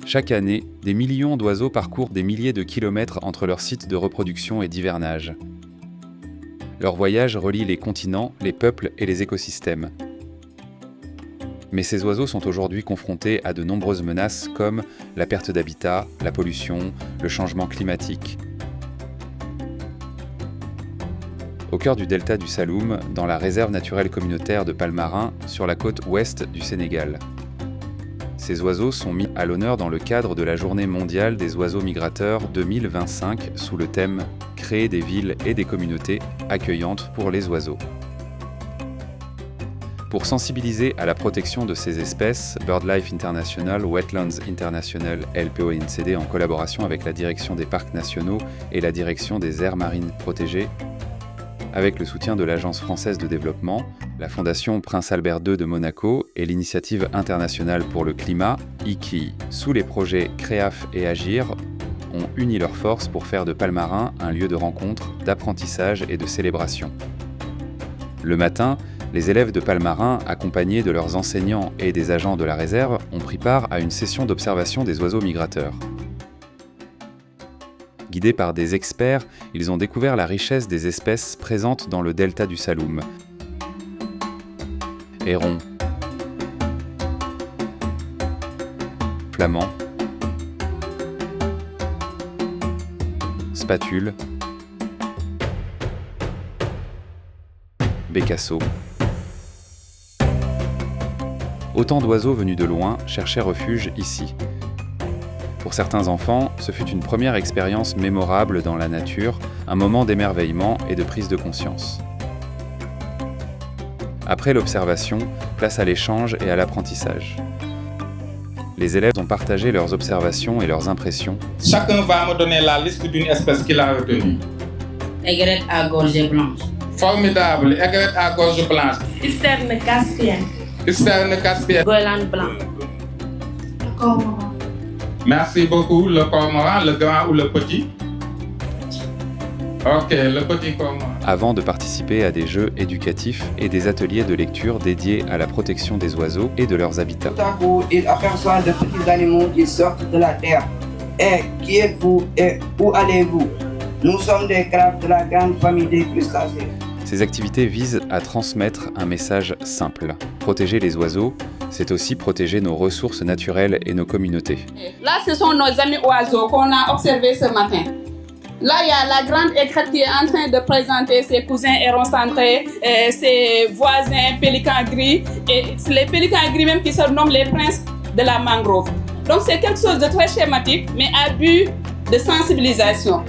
Chaque année, des millions d'oiseaux parcourent des milliers de kilomètres entre leurs sites de reproduction et d'hivernage. Leur voyage relie les continents, les peuples et les écosystèmes. Mais ces oiseaux sont aujourd'hui confrontés à de nombreuses menaces comme la perte d'habitat, la pollution, le changement climatique. Au cœur du delta du Saloum, dans la réserve naturelle communautaire de Palmarin, sur la côte ouest du Sénégal. Ces oiseaux sont mis à l'honneur dans le cadre de la Journée mondiale des oiseaux migrateurs 2025 sous le thème « Créer des villes et des communautés accueillantes pour les oiseaux ». Pour sensibiliser à la protection de ces espèces, BirdLife International, Wetlands International, LPONCD, en collaboration avec la Direction des Parcs Nationaux et la Direction des Aires Marines Protégées, avec le soutien de l'Agence française de développement, la Fondation Prince Albert II de Monaco et l'Initiative internationale pour le climat, IKI, sous les projets CREAF et Agir, ont uni leurs forces pour faire de Palmarin un lieu de rencontre, d'apprentissage et de célébration. Le matin, les élèves de Palmarin, accompagnés de leurs enseignants et des agents de la réserve, ont pris part à une session d'observation des oiseaux migrateurs. Guidés par des experts, ils ont découvert la richesse des espèces présentes dans le delta du Saloum. Hérons, flamands, spatules, bécassos. Autant d'oiseaux venus de loin cherchaient refuge ici. Pour certains enfants, ce fut une première expérience mémorable dans la nature, un moment d'émerveillement et de prise de conscience. Après l'observation, place à l'échange et à l'apprentissage. Les élèves ont partagé leurs observations et leurs impressions. Chacun va me donner la liste d'une espèce qu'il a retenue. Aigrette à gorge blanche. Formidable, aigrette à gorge blanche. Isterne caspienne. Isterne caspienne. Goéland blanc. Cormoran. Merci beaucoup. Le cormoran, le grand ou le petit? Ok, le petit cormoran. Avant de participer à des jeux éducatifs et des ateliers de lecture dédiés à la protection des oiseaux et de leurs habitats. Tout à coup, il aperçoit de petits animaux qui sortent de la terre. Et qui êtes-vous et où allez-vous? Nous sommes des crabes de la grande famille des crustacés. Ces activités visent à transmettre un message simple. Protéger les oiseaux, c'est aussi protéger nos ressources naturelles et nos communautés. Là, ce sont nos amis oiseaux qu'on a observés ce matin. Là, il y a la grande aigrette qui est en train de présenter ses cousins hérons centrés, ses voisins pélicans gris, et c'est les pélicans gris même qui se nomment les princes de la mangrove. Donc c'est quelque chose de très schématique, mais à but de sensibilisation.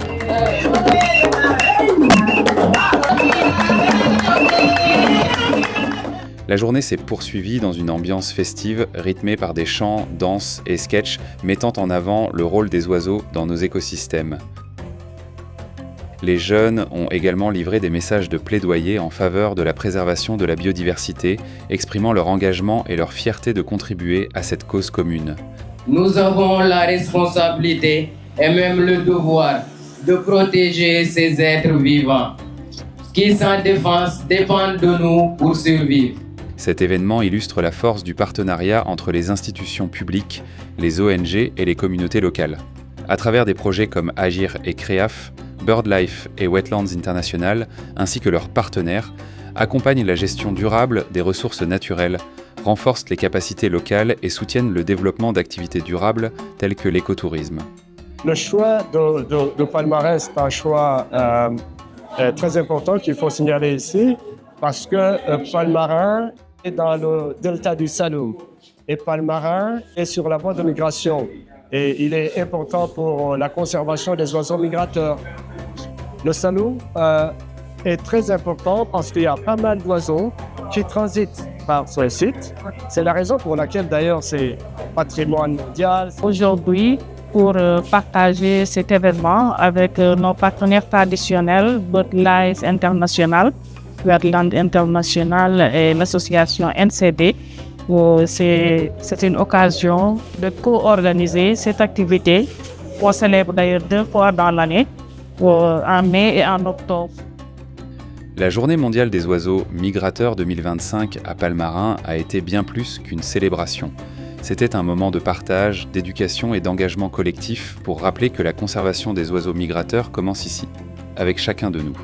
La journée s'est poursuivie dans une ambiance festive, rythmée par des chants, danses et sketchs mettant en avant le rôle des oiseaux dans nos écosystèmes. Les jeunes ont également livré des messages de plaidoyer en faveur de la préservation de la biodiversité, exprimant leur engagement et leur fierté de contribuer à cette cause commune. Nous avons la responsabilité et même le devoir de protéger ces êtres vivants qui, sans défense, dépendent de nous pour survivre. Cet événement illustre la force du partenariat entre les institutions publiques, les ONG et les communautés locales. À travers des projets comme Agir et CREAF, BirdLife et Wetlands International, ainsi que leurs partenaires, accompagnent la gestion durable des ressources naturelles, renforcent les capacités locales et soutiennent le développement d'activités durables telles que l'écotourisme. Le choix de Palmarin, c'est un choix très important qu'il faut signaler ici, parce que Palmarin est dans le delta du Saloum. Et Palmarin est sur la voie de migration. Et il est important pour la conservation des oiseaux migrateurs. Le Saloum est très important parce qu'il y a pas mal d'oiseaux qui transitent par ce site. C'est la raison pour laquelle d'ailleurs c'est patrimoine mondial. Aujourd'hui, pour partager cet événement avec nos partenaires traditionnels, BirdLife International, Wetlands International et l'association NCD, c'est une occasion de co-organiser cette activité. On célèbre d'ailleurs 2 fois dans l'année, en mai et en octobre. La Journée mondiale des oiseaux migrateurs 2025 à Palmarin a été bien plus qu'une célébration. C'était un moment de partage, d'éducation et d'engagement collectif pour rappeler que la conservation des oiseaux migrateurs commence ici, avec chacun de nous.